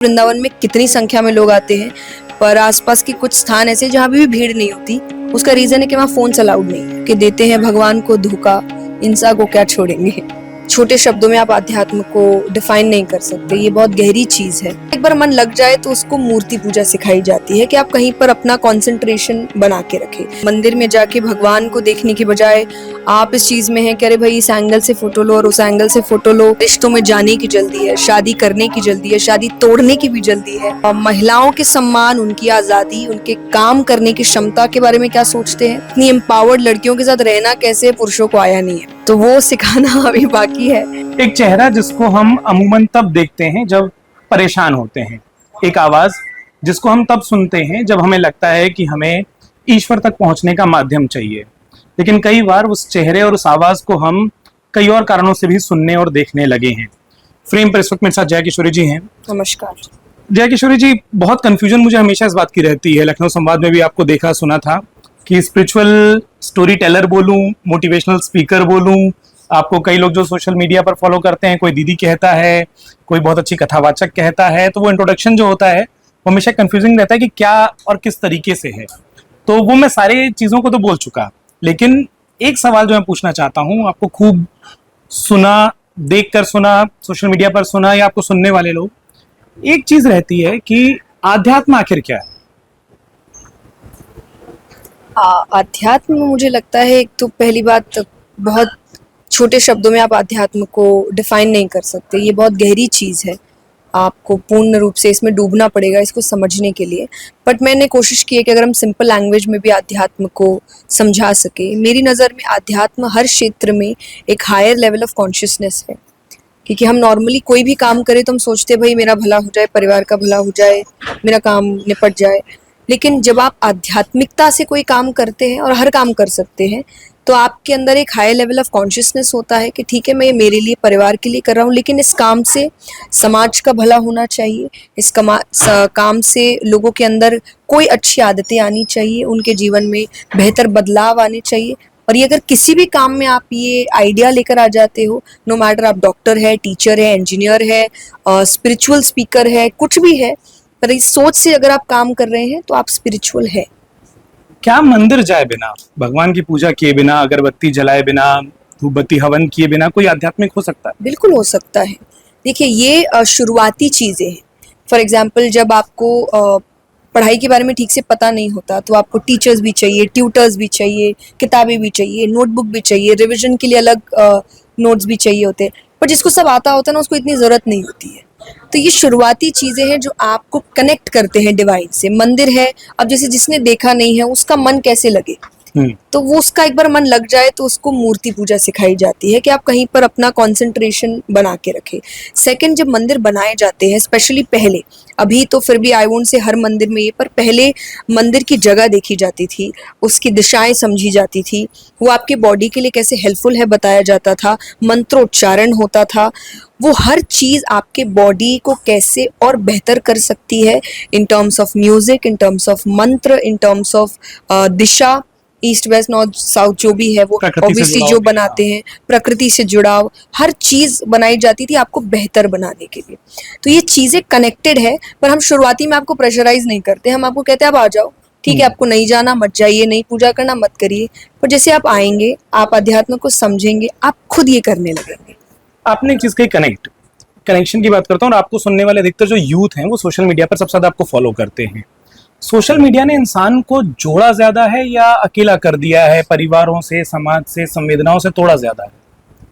वृंदावन में कितनी संख्या में लोग आते हैं, पर आसपास के कुछ स्थान ऐसे जहाँ भी भीड़ नहीं होती। उसका रीजन है कि वहाँ फोन अलाउड नहीं है, कि देते हैं भगवान को धोखा, इंसान को क्या छोड़ेंगे। छोटे शब्दों में आप अध्यात्म को डिफाइन नहीं कर सकते, ये बहुत गहरी चीज है। एक बार मन लग जाए तो उसको मूर्ति पूजा सिखाई जाती है कि आप कहीं पर अपना कंसंट्रेशन बना के रखें। मंदिर में जाके भगवान को देखने की बजाय आप इस चीज में है कि अरे भाई इस एंगल से फोटो लो और उस एंगल से फोटो लो। रिश्तों में जाने की जल्दी है, शादी करने की जल्दी है, शादी तोड़ने की भी जल्दी है। और महिलाओं के सम्मान, उनकी आजादी, उनके काम करने की क्षमता के बारे में क्या सोचते हैं। इतनी एम्पावर्ड लड़कियों के साथ रहना कैसे पुरुषों को आया नहीं है, तो वो सिखाना अभी बाकी है। एक चेहरा जिसको हम अमूमन तब देखते हैं जब परेशान होते हैं, एक आवाज जिसको हम तब सुनते हैं जब हमें लगता है कि हमें ईश्वर तक पहुंचने का माध्यम चाहिए। लेकिन कई बार उस चेहरे और उस आवाज को हम कई और कारणों से भी सुनने और देखने लगे हैं। फ्रेम पर इस वक्त मेरे साथ जया किशोरी जी हैं। नमस्कार। जया किशोरी जी, बहुत कंफ्यूजन मुझे हमेशा इस बात की रहती है, लखनऊ संवाद में भी आपको देखा सुना था कि स्पिरिचुअल स्टोरी टेलर बोलूं, मोटिवेशनल स्पीकर बोलूं। आपको कई लोग जो सोशल मीडिया पर फॉलो करते हैं, कोई दीदी कहता है, कोई बहुत अच्छी कथावाचक कहता है, तो वो इंट्रोडक्शन जो होता है वो हमेशा कंफ्यूजिंग रहता है कि क्या और किस तरीके से है। तो वो मैं सारी चीज़ों को तो बोल चुका, लेकिन एक सवाल जो मैं पूछना चाहता हूँ, आपको खूब सुना, देख कर सुना, सोशल मीडिया पर सुना या आपको सुनने वाले लोग, एक चीज़ रहती है कि आध्यात्म आखिर क्या है? अध्यात्म मुझे लगता है, एक तो पहली बात, बहुत छोटे शब्दों में आप अध्यात्म को डिफाइन नहीं कर सकते। ये बहुत गहरी चीज़ है, आपको पूर्ण रूप से इसमें डूबना पड़ेगा इसको समझने के लिए। बट मैंने कोशिश की है कि अगर हम सिंपल लैंग्वेज में भी अध्यात्म को समझा सके। मेरी नज़र में अध्यात्म हर क्षेत्र में एक हायर लेवल ऑफ कॉन्शियसनेस है। क्योंकि हम नॉर्मली कोई भी काम करें तो हम सोचते हैं भाई मेरा भला हो जाए, परिवार का भला हो जाए, मेरा काम निपट जाए। लेकिन जब आप आध्यात्मिकता से कोई काम करते हैं, और हर काम कर सकते हैं, तो आपके अंदर एक हाई लेवल ऑफ कॉन्शियसनेस होता है कि ठीक है, मैं ये मेरे लिए, परिवार के लिए कर रहा हूँ, लेकिन इस काम से समाज का भला होना चाहिए। इस काम से लोगों के अंदर कोई अच्छी आदतें आनी चाहिए, उनके जीवन में बेहतर बदलाव आने चाहिए। और ये अगर किसी भी काम में आप ये आइडिया लेकर आ जाते हो, नो मैटर आप डॉक्टर है, टीचर है, इंजीनियर है, स्पिरिचुअल स्पीकर है, कुछ भी है, पर इस सोच से अगर आप काम कर रहे हैं तो आप स्पिरिचुअल है। क्या मंदिर जाए बिना, भगवान की पूजा किए बिना, अगरबत्ती जलाए बिना, धूपबत्ती हवन किए बिना कोई आध्यात्मिक हो सकता है? बिल्कुल हो सकता है। देखिए, ये शुरुआती चीज़ें हैं। फॉर एग्जाम्पल, जब आपको पढ़ाई के बारे में ठीक से पता नहीं होता तो आपको टीचर्स भी चाहिए, ट्यूटर्स भी चाहिए, किताबें भी चाहिए, नोटबुक भी चाहिए, रिविजन के लिए अलग नोट्स भी चाहिए होते हैं। पर जिसको सब आता होता है ना, उसको इतनी ज़रूरत नहीं होती है। तो ये शुरुआती चीज़ें हैं जो आपको कनेक्ट करते हैं डिवाइन से। मंदिर है, अब जैसे जिसने देखा नहीं है उसका मन कैसे लगे, तो वो उसका एक बार मन लग जाए तो उसको मूर्ति पूजा सिखाई जाती है कि आप कहीं पर अपना कंसंट्रेशन बना के रखें। सेकंड, जब मंदिर बनाए जाते हैं, स्पेशली पहले, अभी तो फिर भी आई वोंट से हर मंदिर में ये, पर पहले मंदिर की जगह देखी जाती थी, उसकी दिशाएं समझी जाती थी, वो आपके बॉडी के लिए कैसे हेल्पफुल है बताया जाता था, मंत्रोच्चारण होता था। वो हर चीज़ आपके बॉडी को कैसे और बेहतर कर सकती है, in terms of music, in terms of मंत्र, इन टर्म्स ऑफ दिशा, ईस्ट वेस्ट नॉर्थ साउथ जो भी है, वो ऑब्वियसली जो बनाते हैं, प्रकृति से जुड़ाव, हर चीज बनाई जाती थी आपको बेहतर बनाने के लिए। तो ये चीजें कनेक्टेड है, पर हम शुरुआती में आपको प्रेशराइज नहीं करते। हम आपको कहते हैं आप आ जाओ, ठीक है, आपको नहीं जाना मत जाइए, नहीं पूजा करना मत करिए। पर जैसे आप आएंगे, आप अध्यात्म को समझेंगे, आप खुद ये करने लगेंगे। आपने एक चीज कही, कनेक्शन की बात करता हूँ, और आपको सुनने वाले अधिकतर जो यूथ हैं वो सोशल मीडिया पर सबसे ज्यादा आपको फॉलो करते हैं। सोशल मीडिया ने इंसान को जोड़ा ज्यादा है या अकेला कर दिया है, परिवारों से, समाज से, संवेदनाओं से तोड़ा ज्यादा है?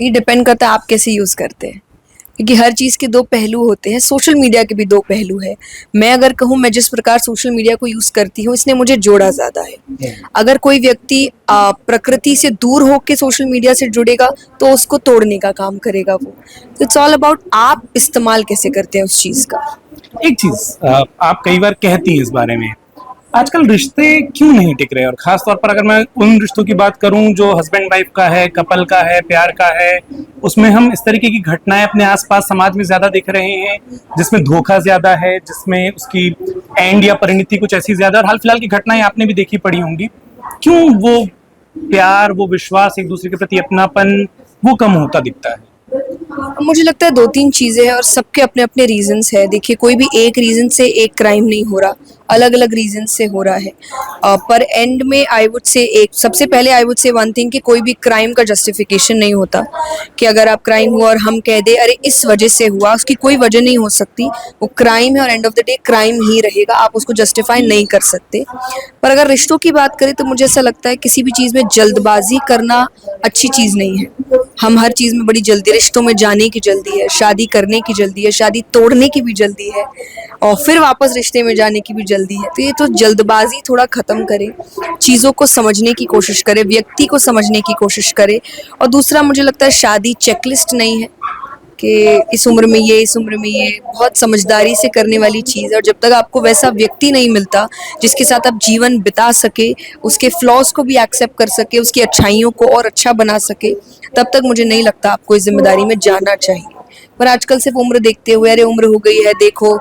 ये डिपेंड करता है आप कैसे यूज करते हैं, क्योंकि हर चीज़ के दो पहलू होते हैं। सोशल मीडिया के भी दो पहलू है। मैं अगर कहूँ, मैं जिस प्रकार सोशल मीडिया को यूज़ करती हूँ, इसने मुझे जोड़ा ज़्यादा है। अगर कोई व्यक्ति प्रकृति से दूर होकर सोशल मीडिया से जुड़ेगा तो उसको तोड़ने का काम करेगा वो। तो इट्स ऑल अबाउट आप इस्तेमाल कैसे करते हैं उस चीज़ का। एक चीज आप कई बार कहती हैं इस बारे में, आजकल रिश्ते क्यों नहीं टिक रहे? और खास तौर पर अगर मैं उन रिश्तों की बात करूं जो हस्बैंड वाइफ का है, कपल का है, प्यार का है, उसमें हम इस तरीके की घटनाएं अपने आसपास समाज में ज्यादा देख रहे हैं, जिसमें धोखा ज्यादा है, जिसमें उसकी एंड या परिणति कुछ ऐसी ज्यादा। और हाल फिलहाल की घटनाएं आपने भी देखी पड़ी होंगी। क्यों वो प्यार, वो विश्वास, एक दूसरे के प्रति अपनापन, वो कम होता दिखता है? मुझे लगता है दो तीन चीज़ें हैं और सबके अपने अपने रीजंस है। देखिए कोई भी एक रीजन से एक क्राइम नहीं हो रहा, अलग अलग रीजन से हो रहा है। पर एंड में आई वुड से एक सबसे पहले I would say one thing कि कोई भी क्राइम का जस्टिफिकेशन नहीं होता कि अगर आप क्राइम हुआ और हम कह दे अरे इस वजह से हुआ, उसकी कोई वजह नहीं हो सकती। वो क्राइम है और end of the day crime ही रहेगा, आप उसको जस्टिफाई नहीं कर सकते। पर अगर रिश्तों की बात करें तो मुझे ऐसा लगता है किसी भी चीज़ में जल्दबाजी करना अच्छी चीज़ नहीं है। हम हर चीज़ में बड़ी जल्दी, रिश्तों में जाने की जल्दी है, शादी करने की जल्दी है, शादी तोड़ने की भी जल्दी है और फिर वापस रिश्ते में जाने की भी जल्दी है। तो ये तो जल्दबाजी थोड़ा ख़त्म करें, चीज़ों को समझने की कोशिश करें, व्यक्ति को समझने की कोशिश करें। और दूसरा मुझे लगता है शादी चेकलिस्ट नहीं है कि इस उम्र में ये, इस उम्र में ये, बहुत समझदारी से करने वाली चीज़ है। और जब तक आपको वैसा व्यक्ति नहीं मिलता जिसके साथ आप जीवन बिता सके, उसके फ्लॉज को भी एक्सेप्ट कर सके, उसकी अच्छाइयों को और अच्छा बना सके, तब तक मुझे नहीं लगता आपको इस जिम्मेदारी में जाना चाहिए। पर आजकल सिर्फ उम्र देखते हुए अरे उम्र हो गई है देखो,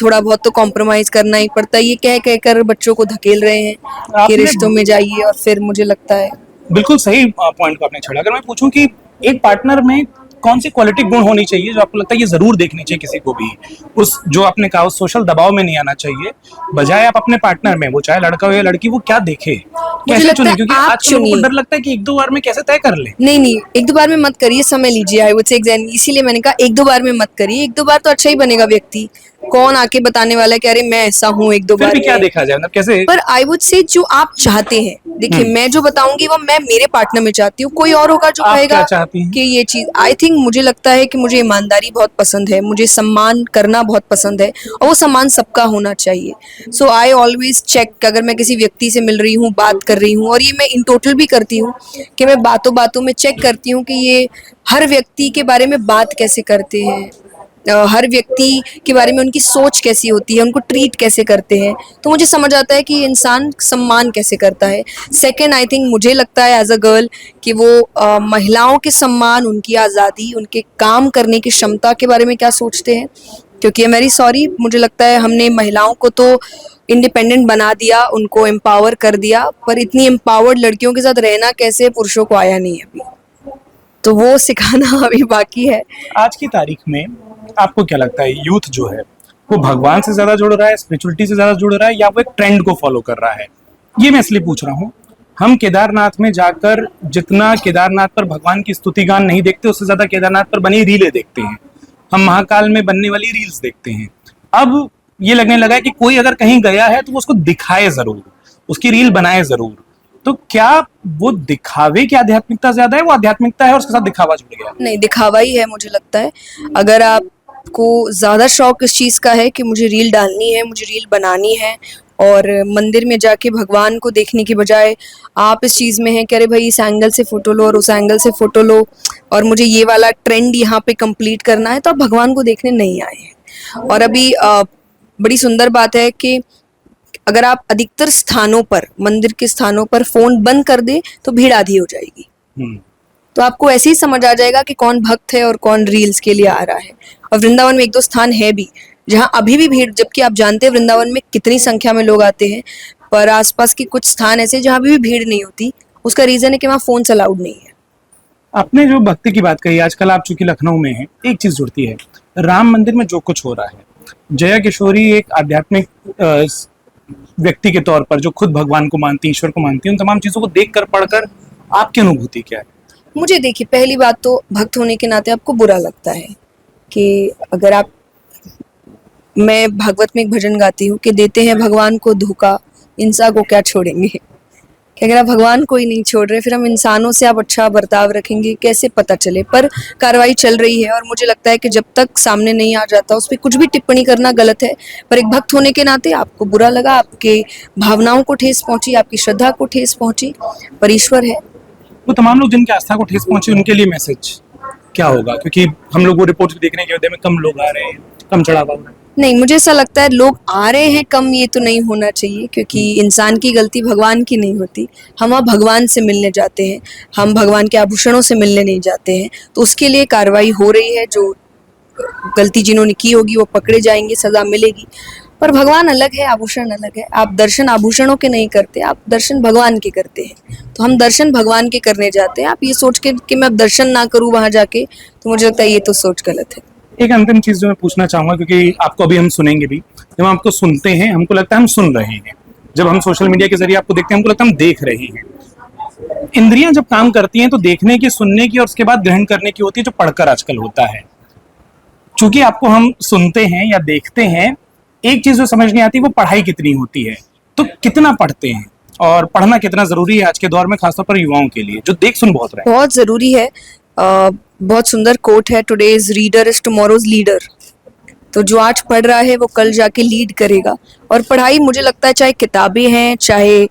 थोड़ा बहुत तो कॉम्प्रोमाइज़ करना ही पड़ता है, ये कह कह कर बच्चों को धकेल रहे हैं कि आपने रिश्तों में जाइए। और फिर मुझे लगता है बिल्कुल सही पॉइंट को आपने छेड़ा। अगर मैं पूछूं कि एक पार्टनर में कौन सी क्वालिटी गुण होनी चाहिए जो आपको लगता है ये जरूर देखनी चाहिए किसी को भी, उस जो आपने कहा उस सोशल दबाव में नहीं आना चाहिए, बजाय आप अपने पार्टनर में, वो चाहे लड़का हो या लड़की, वो क्या देखे, मुझे कैसे लगता चुने? है क्योंकि आप आजकल लोगों को चुनिए। डर लगता है कि एक दो बार में कैसे तय कर ले। नहीं नहीं, एक दो बार में मत करिए, समय लीजिए। आई वुड से इसीलिए मैंने कहा एक दो बार में मत करिए। एक दो बार तो अच्छा ही बनेगा व्यक्ति, कौन आके बताने वाला है कि अरे मैं ऐसा हूँ एक दो फिर बार भी क्या में। देखा जाए, मतलब कैसे? पर आई वुड से जो आप चाहते हैं, देखिए मैं जो बताऊंगी वो मैं मेरे पार्टनर में चाहती हूँ, कोई और होगा जो आप क्या कहेगा चाहती हैं? कि ये चीज। आई थिंक मुझे लगता है कि मुझे ईमानदारी बहुत पसंद है, मुझे सम्मान करना बहुत पसंद है और वो सम्मान सबका होना चाहिए। सो आई ऑलवेज चेक, अगर मैं किसी व्यक्ति से मिल रही हूँ, बात कर रही हूँ, और ये मैं इन टोटल भी करती हूँ कि मैं बातों बातों में चेक करती हूँ कि ये हर व्यक्ति के बारे में बात कैसे करते हैं, हर व्यक्ति के बारे में उनकी सोच कैसी होती है, उनको ट्रीट कैसे करते हैं, तो मुझे समझ आता है कि इंसान सम्मान कैसे करता है। सेकंड, आई थिंक मुझे लगता है एज अ गर्ल कि वो महिलाओं के सम्मान, उनकी आज़ादी, उनके काम करने की क्षमता के बारे में क्या सोचते हैं। क्योंकि आई एम वेरी सॉरी, मुझे लगता है हमने महिलाओं को तो इंडिपेंडेंट बना दिया, उनको एम्पावर कर दिया, पर इतनी एम्पावर्ड लड़कियों के साथ रहना कैसे पुरुषों को आया नहीं है अभी, तो वो सिखाना अभी बाकी है। आज की तारीख में आपको क्या लगता है, यूथ जो है वो भगवान से ज्यादा जुड़ रहा है, स्पिरिचुअलिटी से ज्यादा जुड़ रहा है, या वो एक ट्रेंड को फॉलो कर रहा है? ये मैं इसलिए पूछ रहा हूँ, हम केदारनाथ में जाकर जितना केदारनाथ पर भगवान की स्तुति गान नहीं देखते, उससे ज्यादा केदारनाथ पर बनी रीलें देखते हैं। हम महाकाल में बनने वाली रील्स देखते हैं। अब ये लगने लगा है कि कोई अगर कहीं गया है तो वो उसको दिखाए जरूर, उसकी रील बनाए जरूर। तो क्या वो दिखावे की आध्यात्मिकता ज्यादा है, वो आध्यात्मिकता है और उसके साथ दिखावा जुड़ गया? नहीं, दिखावा ही है मुझे लगता है। अगर आपको ज़्यादा शौक इस चीज़ का है कि मुझे रील डालनी है, मुझे रील बनानी है, और मंदिर में जाके भगवान को देखने की बजाय आप इस चीज़ में हैं कि अरे भाई इस एंगल से फ़ोटो लो और उस एंगल से फ़ोटो लो और मुझे ये वाला ट्रेंड यहाँ पे कंप्लीट करना है, तो आप भगवान को देखने नहीं आए हैं। और अभी बड़ी सुंदर बात है कि अगर आप अधिकतर स्थानों पर, मंदिर के स्थानों पर फ़ोन बंद कर दें तो भीड़ आधी हो जाएगी। हम्म। तो आपको ऐसे ही समझ आ जाएगा कि कौन भक्त है और कौन रील्स के लिए आ रहा है। और वृंदावन में एक दो स्थान है भी जहाँ अभी भी भीड़, जबकि आप जानते हैं वृंदावन में कितनी संख्या में लोग आते हैं, पर आसपास के कुछ स्थान ऐसे जहाँ अभी भी भीड़ नहीं होती। उसका रीजन है कि वहाँ फोन अलाउड नहीं है। आपने जो भक्ति की बात कही, आजकल आप चूंकि लखनऊ में हैं, एक चीज जुड़ती है, राम मंदिर में जो कुछ हो रहा है, जया किशोरी एक आध्यात्मिक व्यक्ति के तौर पर जो खुद भगवान को मानती, ईश्वर को मानती है, उन तमाम चीजों को देखकर पढ़कर आपकी अनुभूति क्या है? मुझे देखिए, पहली बात तो भक्त होने के नाते आपको बुरा लगता है कि अगर आप, मैं भागवत में एक भजन गाती हूँ कि देते हैं भगवान को धोखा, इंसान को क्या छोड़ेंगे। कि अगर आप भगवान को ही नहीं छोड़ रहे, फिर हम इंसानों से आप अच्छा बर्ताव रखेंगे कैसे, पता चले। पर कार्रवाई चल रही है और मुझे लगता है कि जब तक सामने नहीं आ जाता उस पर कुछ भी टिप्पणी करना गलत है। पर एक भक्त होने के नाते आपको बुरा लगा, आपके भावनाओं को ठेस पहुंची, आपकी श्रद्धा को ठेस पहुंची, पर ईश्वर है। वो तमाम लोग जिनकी आस्था को ठेस पहुंची, उनके लिए मैसेज क्या होगा? क्योंकि हम लोग वो रिपोर्ट देखने के बाद में कम लोग आ रहे हैं, कम चढ़ावा हो रहा है। नहीं, मुझे ऐसा लगता है लोग आ रहे हैं कम, ये तो नहीं होना चाहिए, क्योंकि इंसान की गलती भगवान की नहीं होती। हम वहाँ भगवान से मिलने जाते हैं, हम भगवान के आभूषणों से मिलने नहीं जाते हैं, तो उसके लिए कार्रवाई हो रही है। जो गलती जिन्होंने की होगी वो पकड़े जाएंगे, सजा मिलेगी। पर भगवान अलग है, आभूषण अलग है। आप दर्शन आभूषणों के नहीं करते, आप दर्शन भगवान के करते हैं। तो हम दर्शन भगवान के करने जाते हैं। आप ये सोच के कि मैं अब दर्शन ना करूं वहां जाके, तो मुझे लगता है ये तो सोच गलत है। एक अंतिम चीज जो मैं पूछना चाहूंगा, क्योंकि आपको अभी हम सुनेंगे भी, जब हम आपको सुनते हैं हमको लगता है हम सुन रहे हैं, जब हम सोशल मीडिया के जरिए आपको देखते हैं हमको लगता है हम देख रहे हैं। इंद्रियां जब काम करती हैं तो देखने की, सुनने की और उसके बाद ग्रहण करने की होती है, जो पढ़कर आजकल होता है। चूंकि आपको हम सुनते हैं या देखते हैं, एक चीज जो समझ नहीं आती वो पढ़ाई कितनी होती है। तो कितना पढ़ते हैं और पढ़ना कितना जरूरी है आज के दौर में, खासतौर पर युवाओं के लिए जो देख सुन बहुत रहे हैं। बहुत जरूरी है। बहुत सुंदर कोट है, today's reader is tomorrow's leader. तो जो आज पढ़ रहा है वो कल जाके लीड करेगा। और पढ़ाई, मुझे लगता है, चाहे किताबें हैं, चाहे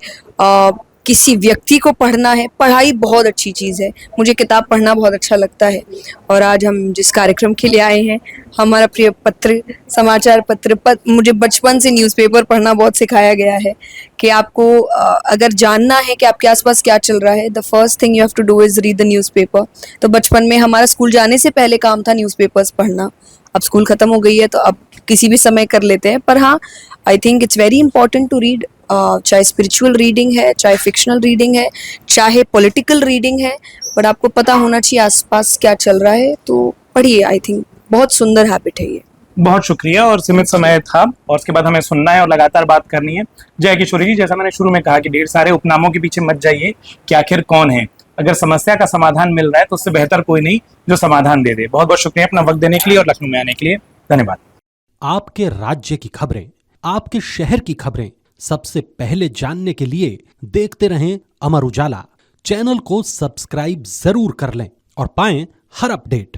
किसी व्यक्ति को पढ़ना है, पढ़ाई बहुत अच्छी चीज़ है। मुझे किताब पढ़ना बहुत अच्छा लगता है। और आज हम जिस कार्यक्रम के लिए आए हैं, हमारा प्रिय पत्र, समाचार पत्र, मुझे बचपन से न्यूज़पेपर पढ़ना बहुत सिखाया गया है कि आपको अगर जानना है कि आपके आसपास क्या चल रहा है, the first thing you have to do is read the newspaper. तो बचपन में हमारा स्कूल जाने से पहले काम था न्यूज़पेपर्स पढ़ना। अब स्कूल ख़त्म हो गई है तो अब किसी भी समय कर लेते हैं। पर हाँ, I think it's very important to read. चाहे स्पिरिचुअल रीडिंग है, चाहे फिक्शनल रीडिंग है, चाहे पॉलिटिकल रीडिंग है, बट आपको पता होना चाहिए आसपास क्या चल रहा है। तो पढ़िए, आई थिंक बहुत सुंदर हैबिट है ये। बहुत शुक्रिया, और सीमित समय था और उसके बाद हमें सुनना है और लगातार बात करनी है। जय किशोरी जी, जैसा मैंने शुरू में कहा कि ढेर सारे उपनामों के पीछे मत जाइए कि आखिर कौन है। अगर समस्या का समाधान मिल रहा है तो उससे बेहतर कोई नहीं जो समाधान दे दे। बहुत बहुत शुक्रिया अपना वक्त देने के लिए और लखनऊ में आने के लिए। धन्यवाद। आपके राज्य की खबरें, आपके शहर की खबरें सबसे पहले जानने के लिए देखते रहें अमर उजाला। चैनल को सब्सक्राइब जरूर कर लें और पाएं हर अपडेट।